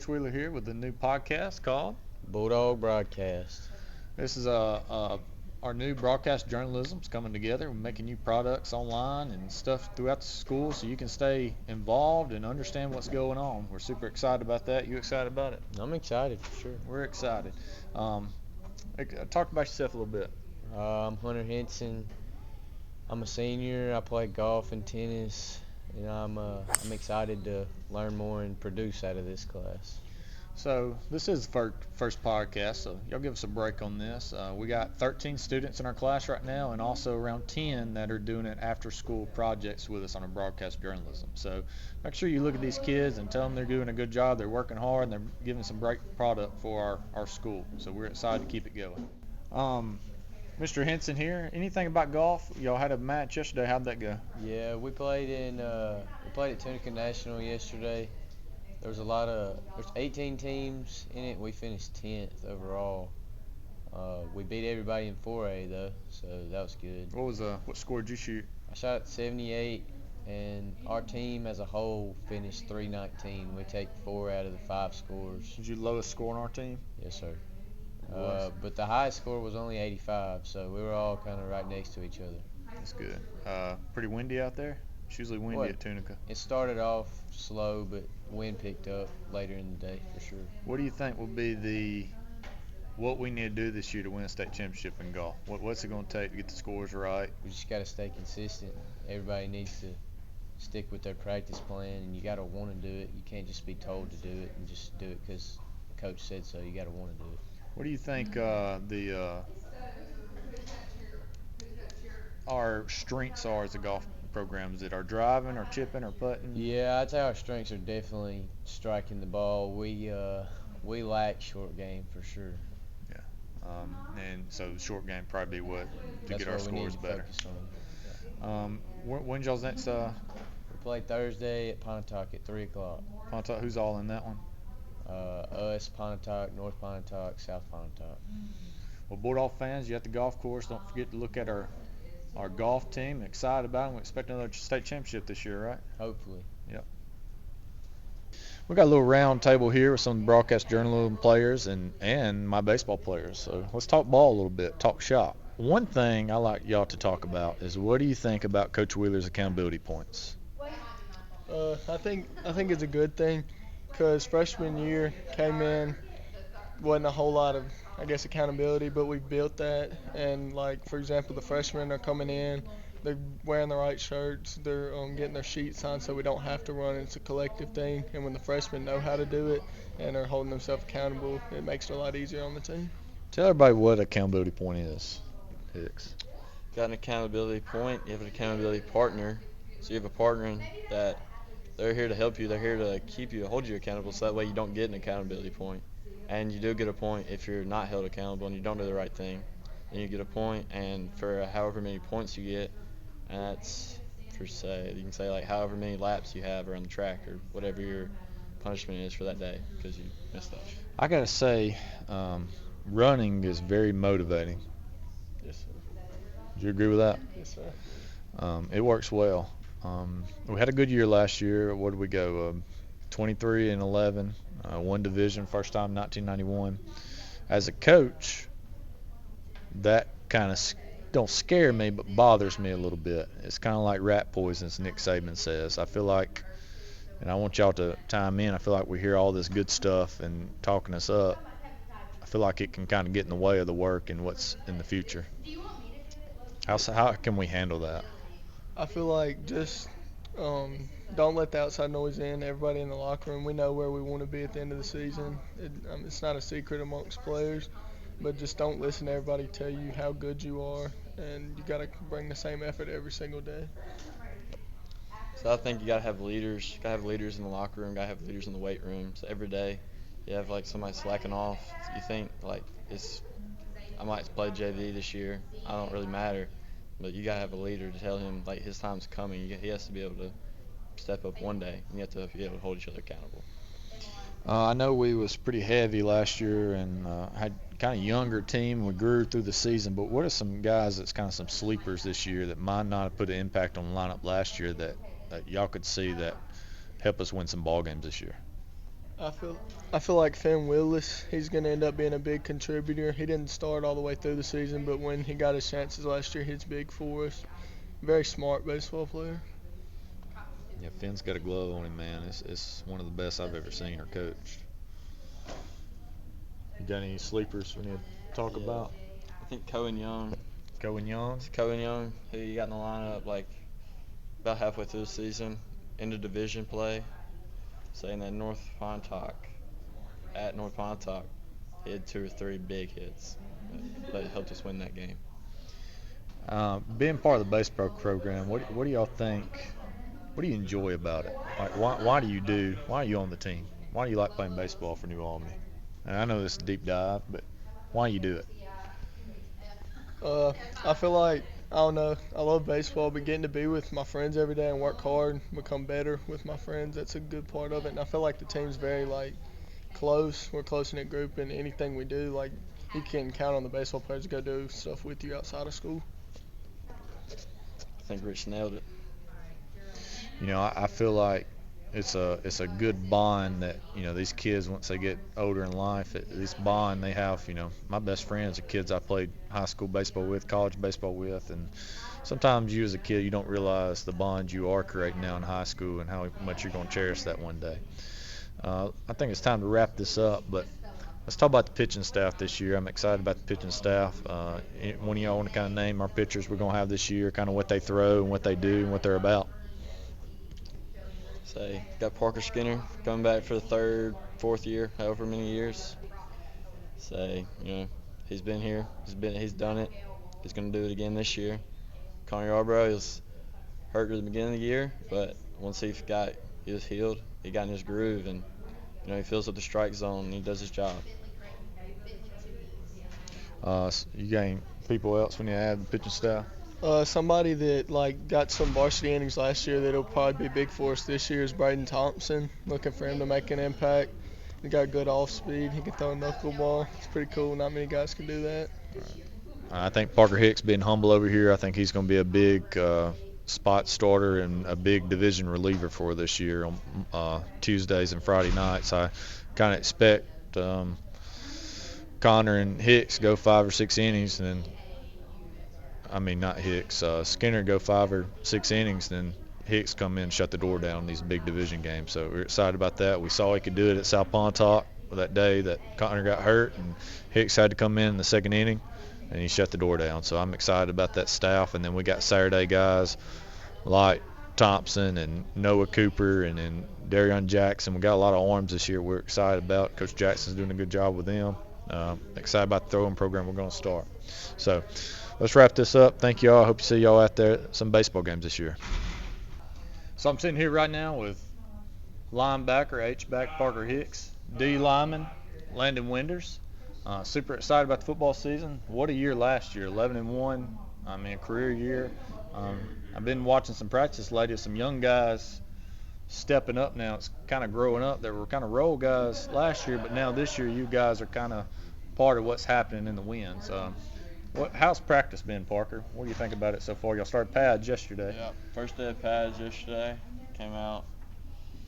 Coach Wheeler here with a new podcast called Bulldog broadcast. This is our new broadcast journalism is coming together. We're making new products online and stuff throughout the school so you can stay involved and understand what's going on. We're super excited about that. You excited about it? I'm excited for sure. We're excited. Talk about yourself a little bit. I'm Hunter Henson. I'm a senior. I play golf and tennis, and I'm excited to learn more and produce out of this class. So this is the first podcast, so y'all give us a break on this. We got 13 students in our class right now and also around 10 that are doing it after school projects with us on our broadcast journalism. So make sure you look at these kids and tell them they're doing a good job, they're working hard, and they're giving some great product for our school. So we're excited to keep it going. Mr. Henson here, anything about golf? Y'all had a match yesterday. How'd that go? Yeah, we played at Tunica National yesterday. There's 18 teams in it. We finished 10th overall. We beat everybody in 4A though, so that was good. What score did you shoot? I shot 78, and our team as a whole finished 319. We take 4 out of the 5 scores. Did you lowest score on our team? Yes, sir. But the highest score was only 85, so we were all kind of right next to each other. That's good. Pretty windy out there? It's usually windy at Tunica. It started off slow, but wind picked up later in the day for sure. What do you think will be what we need to do this year to win a state championship in golf? What's it going to take to get the scores right? We just got to stay consistent. Everybody needs to stick with their practice plan, and you got to want to do it. You can't just be told to do it and just do it because the coach said so. You got to want to do it. What do you think our strengths are as a golf program? Is it our driving, our chipping, our putting? Yeah, I'd say our strengths are definitely striking the ball. We lack short game for sure. Yeah, and so the short game probably be what to That's get our scores better. When's y'all's next? We play Thursday at Pontotoc at 3 o'clock. Pontotoc, who's all in that one? Us, Pontotoc, North Pontotoc, South Pontotoc. Well, Bulldog fans, you at the golf course, don't forget to look at our golf team. Excited about them. We expect another state championship this year, right? Hopefully. Yep. We got a little round table here with some broadcast journalism players and my baseball players. So let's talk ball a little bit, talk shop. One thing I like y'all to talk about is what do you think about Coach Wheeler's accountability points? I think it's a good thing because freshman year came in, wasn't a whole lot of, I guess, accountability, but we built that. And, like, for example, the freshmen are coming in, they're wearing the right shirts, they're getting their sheets signed so we don't have to run. It's a collective thing. And when the freshmen know how to do it and are holding themselves accountable, it makes it a lot easier on the team. Tell everybody what accountability point is, Hicks. Got an accountability point, you have an accountability partner. So you have a partner that they're here to help you, they're here to keep you, hold you accountable, so that way you don't get an accountability point. And you do get a point if you're not held accountable and you don't do the right thing. Then you get a point, and for however many points you get, and that's for say, you can say like however many laps you have around the track or whatever your punishment is for that day because you messed up. I got to say, running is very motivating. Yes, sir. Do you agree with that? Yes, sir. It works well. We had a good year last year. What did we go? 23-11, one division, first time 1991. As a coach, that kind of don't scare me, but bothers me a little bit. It's kind of like rat poison, as Nick Saban says. I feel like, and I want y'all to chime in, I feel like we hear all this good stuff and talking us up. I feel like it can kind of get in the way of the work and what's in the future. How can we handle that? I feel like just don't let the outside noise in. Everybody in the locker room, we know where we want to be at the end of the season. It's not a secret amongst players, but just don't listen to everybody tell you how good you are, and you got to bring the same effort every single day. So I think you got to have leaders. You got to have leaders in the locker room, got to have leaders in the weight room. So every day you have like somebody slacking off. You think like I might play JV this year. I don't really matter. But you got to have a leader to tell him, like, his time's coming. He has to be able to step up one day, and you have to be able to hold each other accountable. I know we was pretty heavy last year and had kind of younger team. We grew through the season, but what are some guys that's kind of some sleepers this year that might not have put an impact on the lineup last year that y'all could see that help us win some ball games this year? I feel I feel like Finn Willis, he's going to end up being a big contributor. He didn't start all the way through the season, but when he got his chances last year, he's big for us. Very smart baseball player. Yeah, Finn's got a glove on him, man. It's one of the best I've ever seen or coached. You got any sleepers we need to talk Yeah, about? I think Cohen Young. Cohen Young. It's Cohen Young, who you got in the lineup like about halfway through the season, into division play, saying that at North Pontoc, he had 2 or 3 big hits that helped us win that game. Being part of the baseball program, what do y'all think? What do you enjoy about it? Like, why are you on the team? Why do you like playing baseball for New Albany? And I know this is a deep dive, but why you do it? Uh, I feel like, I don't know, I love baseball, but getting to be with my friends every day and work hard, become better with my friends, that's a good part of it. And I feel like the team's very, like, close. We're a close-knit group, and anything we do, like, you can count on the baseball players to go do stuff with you outside of school. I think Rich nailed it. I feel like it's a good bond that these kids, once they get older in life, this bond they have. My best friends are kids I played high school baseball with, college baseball with, and sometimes you as a kid you don't realize the bond you are creating now in high school and how much you're going to cherish that one day. I think it's time to wrap this up, but let's talk about the pitching staff this year. I'm excited about the pitching staff. One of y'all want to kind of name our pitchers we're going to have this year, kind of what they throw and what they do and what they're about? Say, got Parker Skinner coming back for the 3rd, 4th year, however many years. Say, he's been here, he's done it. He's gonna do it again this year. Connor Yarbrough was hurt at the beginning of the year, but once he was healed, he got in his groove, and he fills up the strike zone and he does his job. You got any people else when you add the pitching staff? Somebody that like got some varsity innings last year that'll probably be big for us this year is Braden Thompson. Looking for him to make an impact. He got good off speed. He can throw a knuckleball. It's pretty cool. Not many guys can do that. I think Parker Hicks being humble over here, I think he's going to be a big spot starter and a big division reliever for this year on Tuesdays and Friday nights. I kind of expect Connor and Hicks go 5 or 6 innings, and then I mean not Hicks, Skinner go 5 or 6 innings, then Hicks come in and shut the door down in these big division games. So we're excited about that. We saw he could do it at South Pontoc that day that Connor got hurt, and Hicks had to come in the second inning, and he shut the door down. So I'm excited about that staff. And then we got Saturday guys like Thompson and Noah Cooper and then Darion Jackson. We got a lot of arms this year we're excited about. Coach Jackson's doing a good job with them. Excited about the throwing program we're going to start. So let's wrap this up. Thank you all. I hope to see y'all out there at some baseball games this year. So I'm sitting here right now with linebacker, H-back Parker Hicks, D lineman Landon Winders. Super excited about the football season. What a year last year, 11-1. I mean, a career year. I've been watching some practice lately. Some young guys stepping up now. It's kind of growing up. They were kind of role guys last year, but now this year you guys are kind of part of what's happening in the wins. How's practice been, Parker? What do you think about it so far? Y'all started pads yesterday. Yeah, first day of pads yesterday. Came out.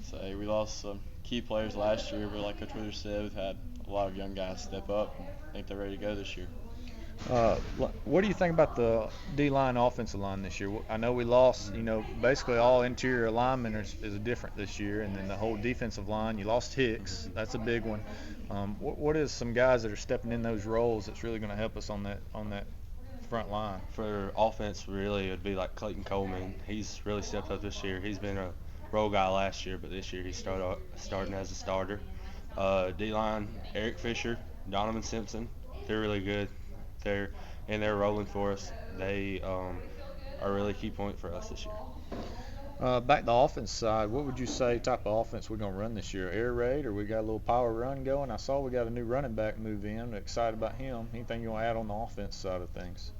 Say, we lost some key players last year, but like Coach Withers said, we've had a lot of young guys step up. I think they're ready to go this year. What do you think about the D-line offensive line this year? I know we lost, basically all interior linemen is different this year, and then the whole defensive line, you lost Hicks. That's a big one. What is some guys that are stepping in those roles that's really going to help us on that front line? For offense, really, it would be like Clayton Coleman. He's really stepped up this year. He's been a role guy last year, but this year he's starting as a starter. D-line, Eric Fisher, Donovan Simpson. They're really good. They're rolling for us. They are a really key point for us this year. Back to the offense side, what would you say type of offense we're going to run this year? Air raid, or we got a little power run going? I saw we got a new running back move in. Excited about him. Anything you want to add on the offense side of things?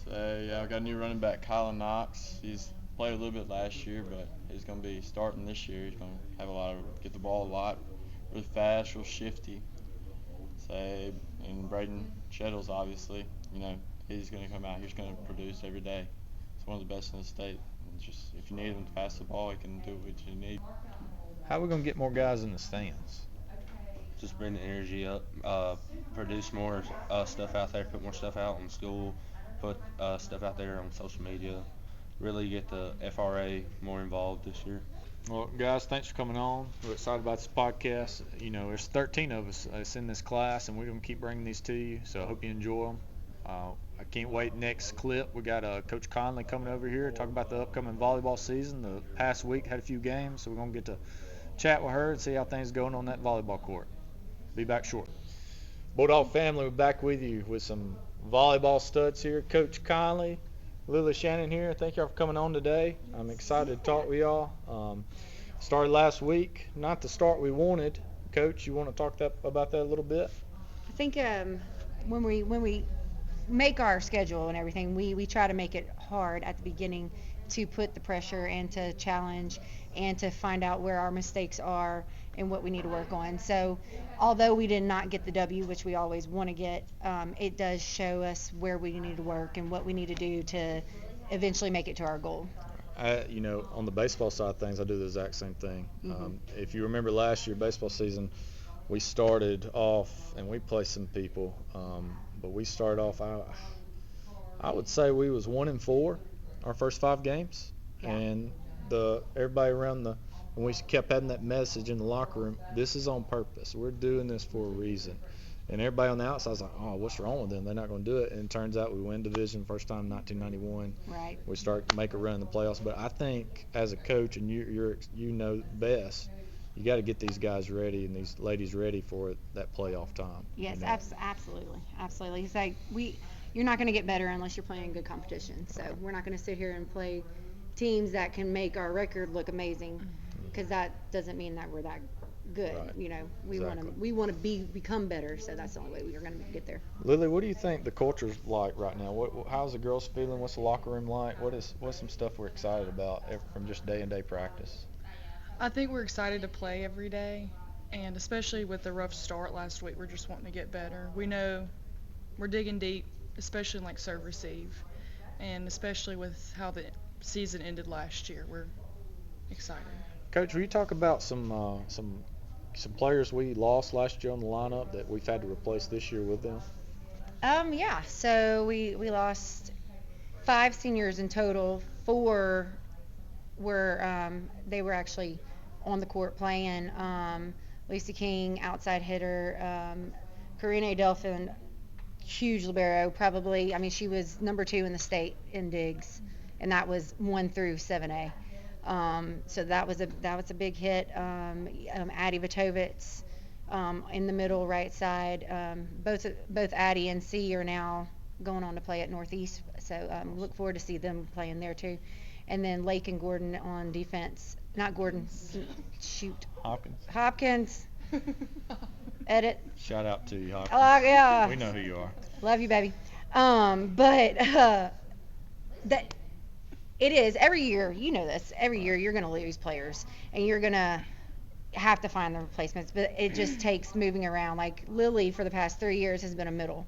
So, yeah, we got a new running back, Kylan Knox. He's played a little bit last year, but he's going to be starting this year. He's going to get the ball a lot. Really fast, real shifty. So, and Braden Shettles, obviously, he's going to come out. He's going to produce every day. He's one of the best in the state. And just if you need him to pass the ball, he can do what you need. How are we going to get more guys in the stands? just bring the energy up, produce more stuff out there, put more stuff out in school, put stuff out there on social media, really get the FRA more involved this year. Well, guys, thanks for coming on. We're excited about this podcast. You know, there's 13 of us that's in this class, and we're going to keep bringing these to you, so I hope you enjoy them. I can't wait. Next clip, we got Coach Conley coming over here talking about the upcoming volleyball season. The past week had a few games, so we're going to get to chat with her and see how things going on that volleyball court. Be back shortly. Bulldog family, we're back with you with some volleyball studs here. Coach Conley, Lily Shannon here. Thank y'all for coming on today. I'm excited to talk with y'all. Started last week, not the start we wanted. Coach, you want to talk about that a little bit? I think when we make our schedule and everything, we try to make it hard at the beginning to put the pressure and to challenge and to find out where our mistakes are and what we need to work on. So although we did not get the W, which we always want to get, it does show us where we need to work and what we need to do to eventually make it to our goal. On the baseball side of things, I do the exact same thing. Mhm. If you remember last year, baseball season, we started off and we played some people, but we started off. I would say we was 1-4 our first 5 games, Yeah. and everybody around and we kept having that message in the locker room. This is on purpose. We're doing this for a reason. And everybody on the outside was like, oh, what's wrong with them? They're not going to do it. And it turns out we win division first time in 1991. Right. We start to make a run in the playoffs. But I think as a coach, and you know best, you got to get these guys ready and these ladies ready for that playoff time. Yes, you know? absolutely. It's like you're not going to get better unless you're playing good competition. So we're not going to sit here and play teams that can make our record look amazing, because that doesn't mean that we're that good. Right. You know, Exactly. we want to become better. So that's the only way we're going to get there. Lily, what do you think the culture's like right now? How's the girls feeling? What's the locker room like? What's some stuff we're excited about from just day-to-day practice? I think we're excited to play every day, and especially with the rough start last week, we're just wanting to get better. We know we're digging deep, especially in like serve receive, and especially with how the season ended last year. We're excited. Coach, will you talk about some players we lost last year on the lineup that we've had to replace this year with them? Yeah. So we lost 5 seniors in total. 4 were they were actually on the court playing. Lisa King, outside hitter. Karina Delphin, huge libero. Probably, I mean, she was number 2 in the state in digs, and that was 1 through 7A. So that was a big hit. Addie Vitovitz in the middle right side. Both Addie and C are now going on to play at Northeast. So look forward to see them playing there too. And then Lake and Gordon on defense. Not Gordon. Shoot. Hopkins. Edit. Shout out to you, Hopkins. Yeah. We know who you are. Love you, baby. But that it is every year. You know this. Every year you're going to lose players, and you're going to have to find the replacements. But it just takes moving around. Like Lily, for the past 3 years, has been a middle.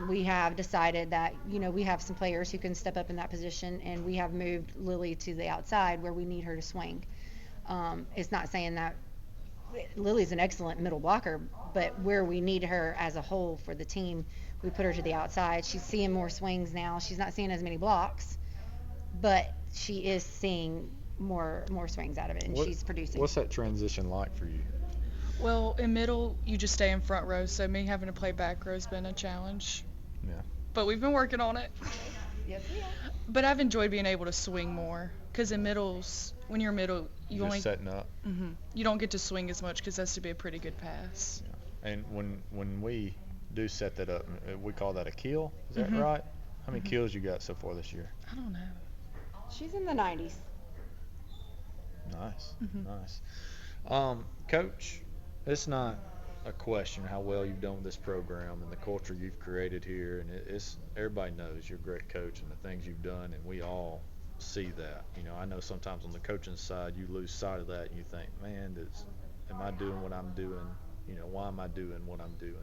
We have decided that we have some players who can step up in that position, and we have moved Lily to the outside where we need her to swing. It's not saying that Lily's an excellent middle blocker, but where we need her as a whole for the team, we put her to the outside. She's seeing more swings now. She's not seeing as many blocks, but she is seeing more swings out of it, and she's producing. What's that transition like for you? Well, in middle, you just stay in front row, so me having to play back row has been a challenge. Yeah. But we've been working on it. Yes, we are. But I've enjoyed being able to swing more, because in middles, when you're middle, you Just only setting up. you don't get to swing as much because that's to be a pretty good pass. Yeah. And when we do set that up, we call that a kill. Is that right? How many kills you got so far this year? I don't know. She's in the 90s. Nice. Nice. Coach, it's not a question how well you've done with this program and the culture you've created here, and it's everybody knows you're a great coach and the things you've done, and we all see that. I know sometimes on the coaching side you lose sight of that and you think, man, am I doing what I'm doing? Why am I doing what I'm doing?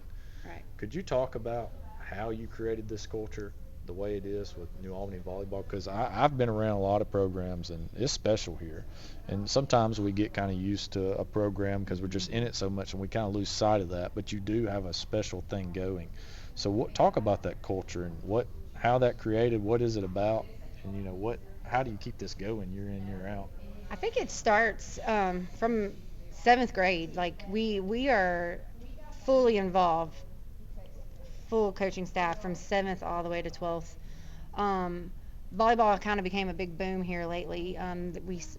Right. Could you talk about how you created this culture the way it is with New Albany volleyball? Because I've been around a lot of programs, and it's special here. And sometimes we get kind of used to a program because we're just in it so much, and we kind of lose sight of that. But you do have a special thing going. So talk about that culture and how that created. What is it about? And how do you keep this going year in, year out? I think it starts from seventh grade. Like we are fully involved, full coaching staff from seventh all the way to 12th. Um, Volleyball kind of became a big boom here lately.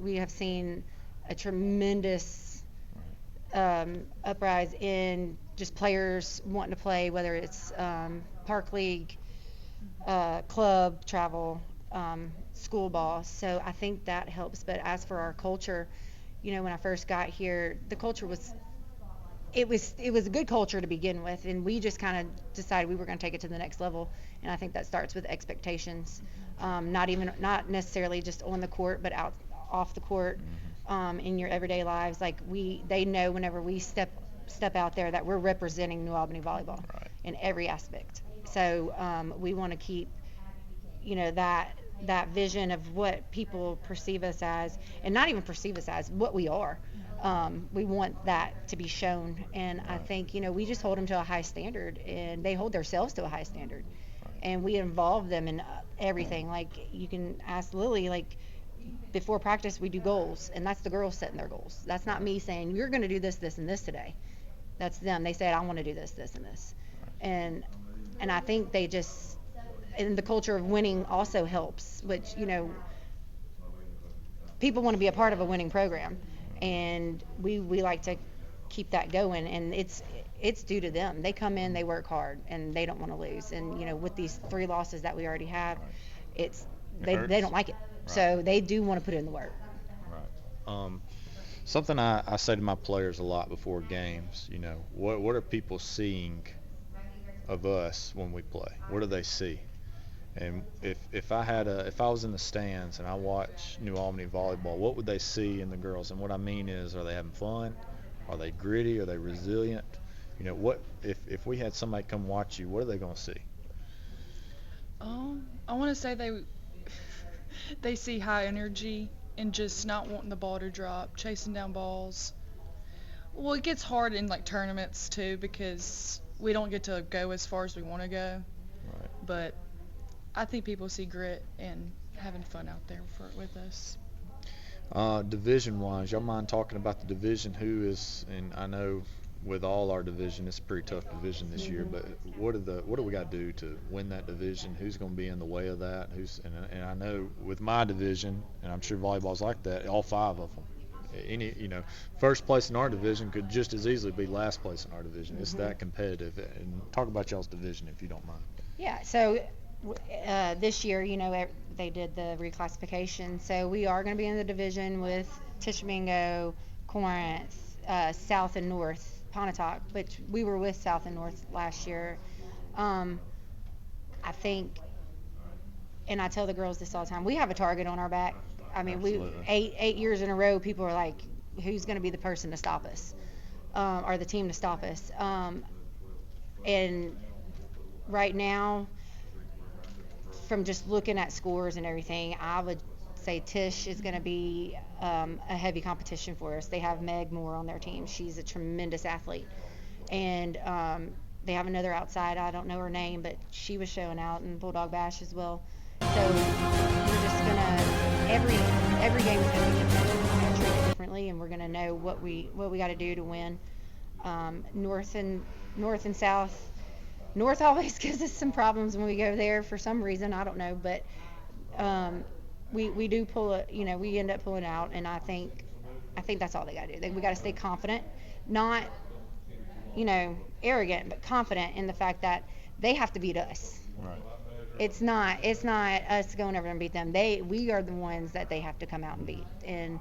We have seen a tremendous uprise in just players wanting to play, whether it's park league, club, travel, school ball. So I think that helps. But as for our culture, when I first got here, the culture was it was a good culture to begin with, and we just kind of decided we were going to take it to the next level. And I think that starts with expectations, not necessarily just on the court, but off the court, in your everyday lives. Like they know whenever we step out there that we're representing New Albany volleyball Right. in every aspect. So we want to keep that vision of what people perceive us as, and not even perceive us as, what we are. We want that to be shown, and I think we just hold them to a high standard, and they hold themselves to a high standard, and we involve them in everything. Like, you can ask Lily, like, before practice we do goals, and that's the girls setting their goals. That's not me saying you're going to do this, this, and this today. That's them. They said, I want to do this, this, and this, and I think they just, and the culture of winning also helps, which people want to be a part of a winning program, and we like to keep that going, and it's due to them. They come in, they work hard, and they don't want to lose. And with these 3 losses that we already have, they don't like it. Right. So they do want to put in the work. Right. Something I say to my players a lot before games, what are people seeing of us when we play? What do they see? And if I was in the stands and I watch New Albany volleyball, what would they see in the girls? And what I mean is, are they having fun? Are they gritty? Are they resilient? What if we had somebody come watch you, what are they going to see? I want to say they see high energy and just not wanting the ball to drop, chasing down balls. Well, it gets hard in like tournaments too because we don't get to go as far as we want to go. Right. But I think people see grit and having fun out there with us. Division-wise, y'all mind talking about the division? Who is, and I know with all our division, it's a pretty tough division this year, but what do we got to do to win that division? Who's going to be in the way of that? And I know with my division, and I'm sure volleyball's like that, all 5 of them. First place in our division could just as easily be last place in our division. It's that competitive. And talk about y'all's division if you don't mind. Yeah, so this year, they did the reclassification. So we are going to be in the division with Tishomingo, Corinth, South and North, Pontotoc, which we were with South and North last year. I think, and I tell the girls this all the time, we have a target on our back. I mean, Absolutely. eight years in a row, people are like, who's going to be the person to stop us, or the team to stop us? And right now, from just looking at scores and everything, I would say Tish is going to be a heavy competition for us. They have Meg Moore on their team. She's a tremendous athlete. And they have another outside, I don't know her name, but she was showing out in Bulldog Bash as well. So we're just going to, every game is going to be different. We're going to treat it differently, and we're going to know what we got to do to win. North and South. North always gives us some problems when we go there for some reason, I don't know, but we do pull it, we end up pulling out, and I think that's all they got to do. We got to stay confident, not arrogant, but confident in the fact that they have to beat us. Right. It's not us going over and beat them. We are the ones that they have to come out and beat. And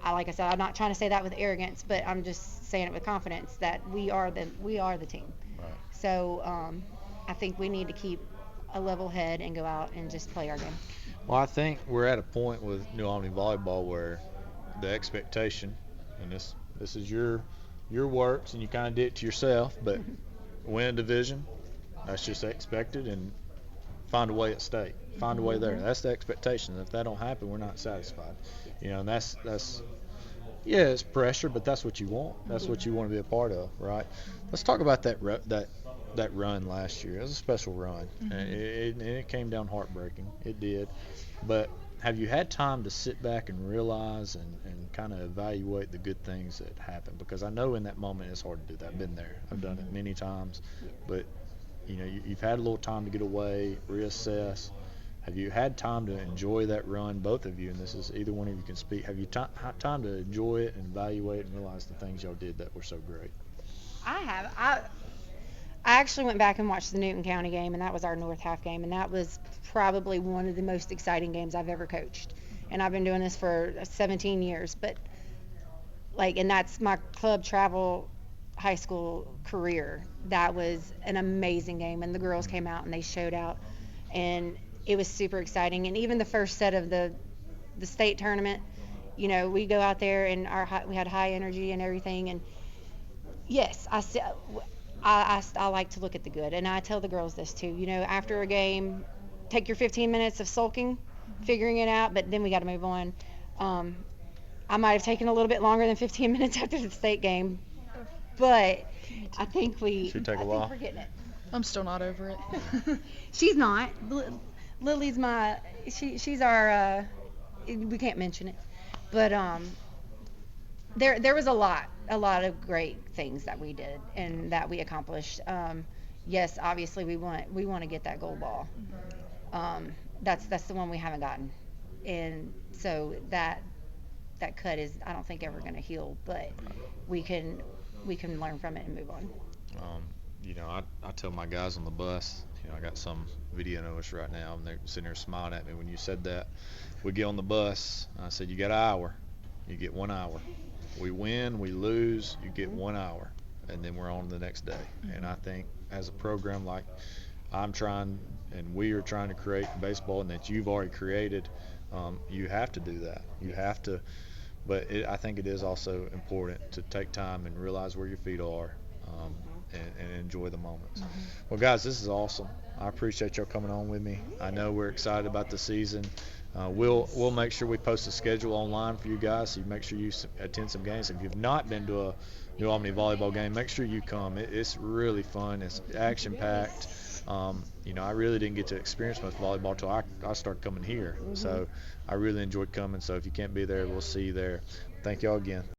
like I said, I'm not trying to say that with arrogance, but I'm just saying it with confidence that we are the team. Right. So I think we need to keep a level head and go out and just play our game. Well, I think we're at a point with New Albany volleyball where the expectation, and this is your works, and you kind of did it to yourself, but win a division, that's just expected, and find a way at state, find a way there. That's the expectation. If that don't happen, we're not satisfied. And that's yeah, it's pressure, but that's what you want. That's what you want to be a part of, right? Let's talk about that run last year. It was a special run, and it came down heartbreaking. It did, but have you had time to sit back and realize and kind of evaluate the good things that happened? Because I know in that moment it's hard to do that. I've been there. I've done it many times, but you've had a little time to get away, reassess. Have you had time to enjoy that run, both of you? And this is either one of you can speak. Have you had time to enjoy it and evaluate and realize the things y'all did that were so great? I have. I actually went back and watched the Newton County game, and that was our North half game, and that was probably one of the most exciting games I've ever coached. And I've been doing this for 17 years, but and that's my club travel high school career. That was an amazing game, and the girls came out and they showed out, and it was super exciting. And even the first set of the state tournament, we go out there and we had high energy and everything, and yes, I like to look at the good, and I tell the girls this too. After a game, take your 15 minutes of sulking, figuring it out, but then we got to move on. I might have taken a little bit longer than 15 minutes after the state game, but I think Should take a while. we're getting it. I'm still not over it. She's not. Lily's she's our. We can't mention it, but there was a lot of great things that we did and that we accomplished. Yes, obviously we want to get that gold ball. That's the one we haven't gotten, and so that cut is, I don't think, ever going to heal, but we can learn from it and move on. I tell my guys on the bus, I got some video notice right now, and they're sitting there smiling at me when you said that. We get on the bus, I said, you got an hour. You get 1 hour. We win, we lose, you get 1 hour, and then we're on the next day. And I think as a program like I'm trying and we are trying to create baseball and that you've already created, you have to do that. You have to, but I think it is also important to take time and realize where your feet are, and enjoy the moments. Well, guys, this is awesome. I appreciate y'all coming on with me. I know we're excited about the season. We'll make sure we post a schedule online for you guys, so you make sure you attend some games. If you've not been to a New Albany volleyball game, make sure you come. It's really fun. It's action-packed. I really didn't get to experience much volleyball until I started coming here. So I really enjoyed coming. So if you can't be there, we'll see you there. Thank y'all again.